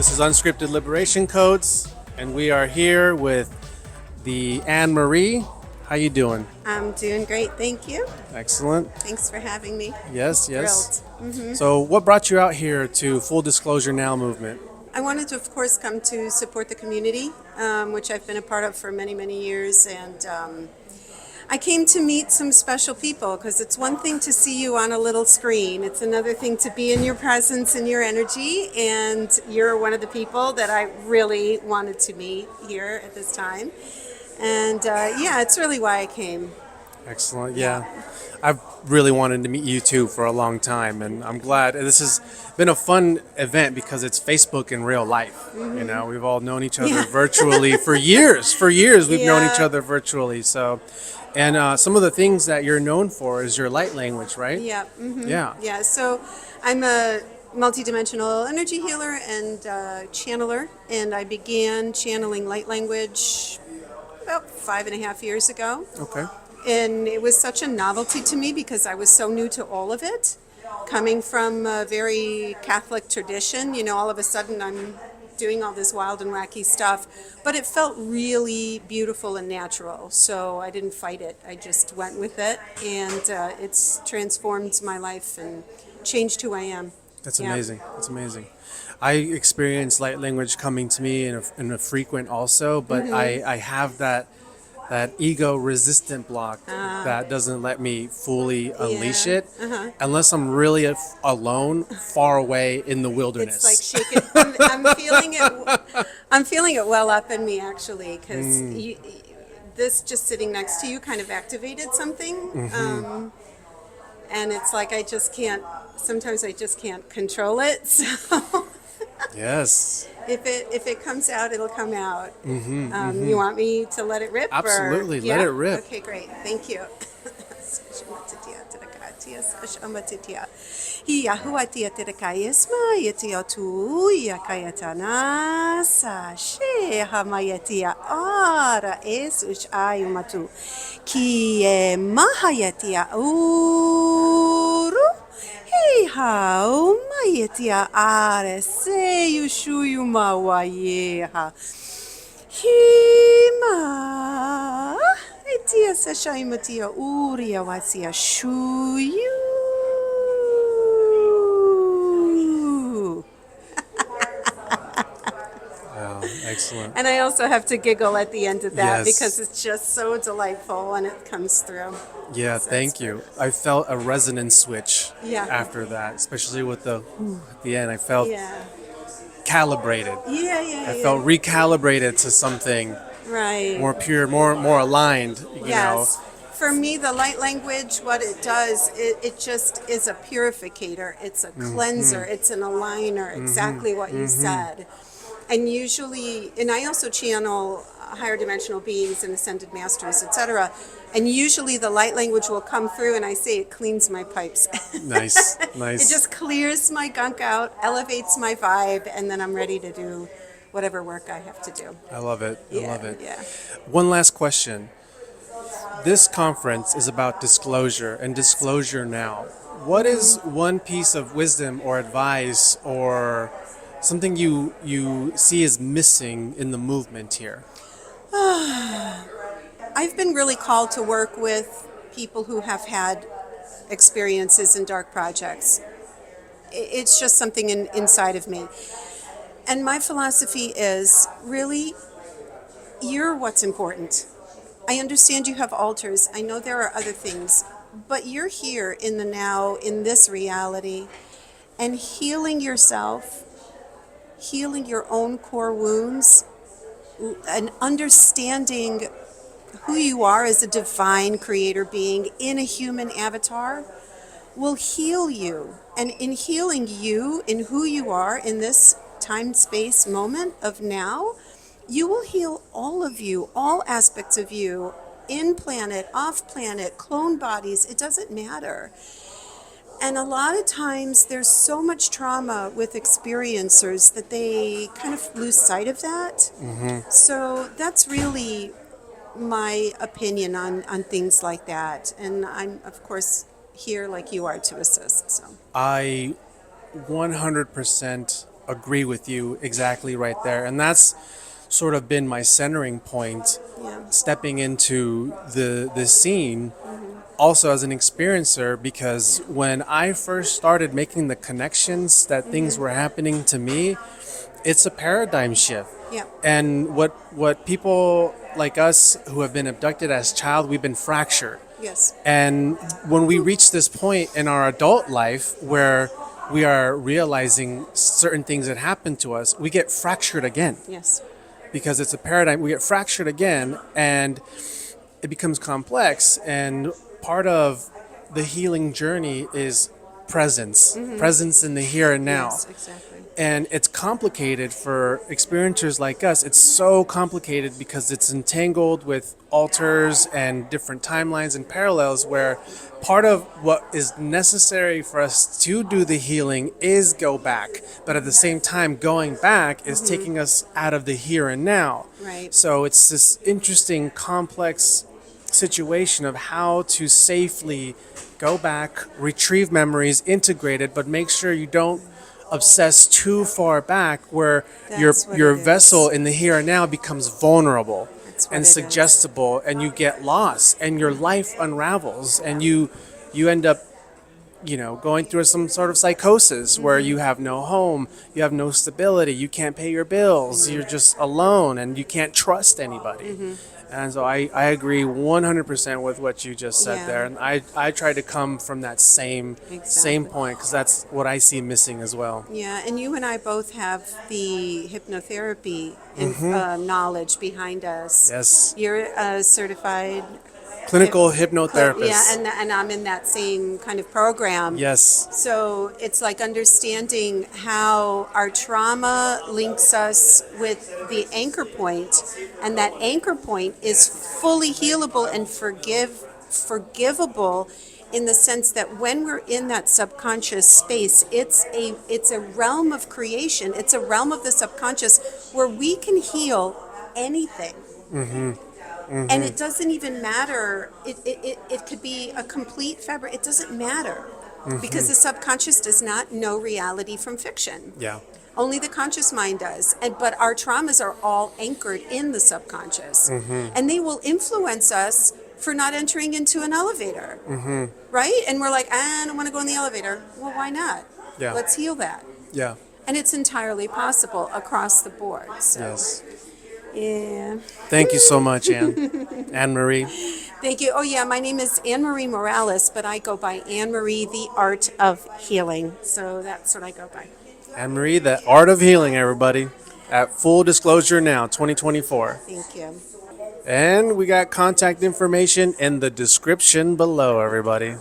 This is Unscripted Liberation Codes, and we are here with the Anne Marie. How you doing? I'm doing great, thank you. Excellent. Thanks for having me. Yes. Thrilled. So what brought you out here to Full Disclosure Now movement? I wanted to, of course, come to support the community, which I've been a part of for many, many years, and I came to meet some special people because it's one thing to see you on a little screen. It's another thing to be in your presence and your energy, and you're one of the people that I really wanted to meet here at this time. And it's really why I came. Excellent. Yeah. I've really wanted to meet you too for a long time, and I'm glad this has been a fun event because it's Facebook in real life. You know, we've all known each other virtually for years. For years, we've known each other virtually. So, and some of the things that you're known for is your light language, right? Yeah. Yeah. So I'm a multidimensional energy healer and channeler, and I began channeling light language about 5.5 years ago. Okay. And it was such a novelty to me because I was so new to all of it. Coming from a very Catholic tradition, you know, all of a sudden I'm doing all this wild and wacky stuff. But it felt really beautiful and natural, so I didn't fight it. I just went with it, and it's transformed my life and changed who I am. That's amazing. That's amazing. I experience light language coming to me in a frequent also, but I have that ego resistant block that doesn't let me fully unleash it unless I'm really alone, far away in the wilderness. It's like shaking. I'm feeling it. I'm feeling it well up in me actually, because this just sitting next to you kind of activated something, and it's like I just can't. Sometimes I just can't control it. So Yes. if it comes out, it'll come out. You want me to let it rip? Absolutely. Or, yeah? Let it rip. Okay, great. Thank you. Hey how mayetia are se yushuyu mawayeha. Hima etia sashaimatia uria wasia shuyu. Wow, excellent. And I also have to giggle at the end of that Yes. because it's just so delightful when it comes through. Yeah, thank you. I felt a resonance switch Yeah. after that, especially with the at the end. I felt Yeah. calibrated. I felt recalibrated to something right. more pure, more aligned. You know. For me, the light language, what it does, it just is a purificator. It's a cleanser. It's an aligner. Exactly what you said. And usually, and I also channel higher dimensional beings and ascended masters, etc. And usually the light language will come through and I say it cleans my pipes. Nice. It just clears my gunk out, elevates my vibe, and then I'm ready to do whatever work I have to do. I love it. I love it. Yeah. One last question. This conference is about disclosure and disclosure now. What is one piece of wisdom or advice or something you see as missing in the movement here? I've been really called to work with people who have had experiences in dark projects. It's just something inside of me. And my philosophy is really, you're what's important. I understand you have altars. I know there are other things. But you're here in the now, in this reality, and healing yourself, healing your own core wounds, and understanding who you are as a divine creator being in a human avatar will heal you. And in healing you, in who you are in this time-space moment of now, you will heal all of you, all aspects of you, in planet, off planet, clone bodies, it doesn't matter. And a lot of times there's so much trauma with experiencers that they kind of lose sight of that. So that's really my opinion on things like that. And I'm, of course, here like you are to assist. So I 100% agree with you exactly right there. And that's sort of been my centering point, Yeah. stepping into the scene also as an experiencer, because when I first started making the connections that things were happening to me, it's a paradigm shift. Yeah. And what people like us who have been abducted as child, we've been fractured. Yes. And when we reach this point in our adult life where we are realizing certain things that happen to us, we get fractured again, Yes. because it's a paradigm. We get fractured again, and it becomes complex. And part of the healing journey is presence in the here and now. Yes, exactly. And it's complicated for experiencers like us. It's so complicated because it's entangled with alters and different timelines and parallels, where part of what is necessary for us to do the healing is go back. But at the same time, going back is taking us out of the here and now. Right. So it's this interesting, complex situation of how to safely go back, retrieve memories, integrate it, but make sure you don't obsess too far back where That's what your it is. vessel in the here and now becomes vulnerable That's what and it is. suggestible, and you get lost and your life unravels, and you end up going through some sort of psychosis where you have no home, you have no stability, you can't pay your bills, you're just alone, and you can't trust anybody. And so I agree 100% with what you just said Yeah. there. And I try to come from that same Exactly. point, because that's what I see missing as well. Yeah, and you and I both have the hypnotherapy knowledge behind us. Yes. You're a certified Clinical hypnotherapist. Yeah, and I'm in that same kind of program. Yes. So it's like understanding how our trauma links us with the anchor point, and that anchor point is fully healable and forgivable, in the sense that when we're in that subconscious space, it's a realm of creation. It's a realm of the subconscious where we can heal anything. And it doesn't even matter. It could be a complete fabric. It doesn't matter, because the subconscious does not know reality from fiction. Yeah. Only the conscious mind does. But our traumas are all anchored in the subconscious. And they will influence us for not entering into an elevator. Right? And we're like, I don't want to go in the elevator. Well, why not? Yeah. Let's heal that. Yeah. And it's entirely possible across the board. So, Yes. yeah. Thank you so much, Anne Marie. Thank you. Oh, yeah, my name is Anne Marie Morales, but I go by Anne Marie, the Art of Healing. So that's what I go by. Anne Marie, the Art of Healing, everybody. At full disclosure now, 2024. Thank you. And we got contact information in the description below, everybody.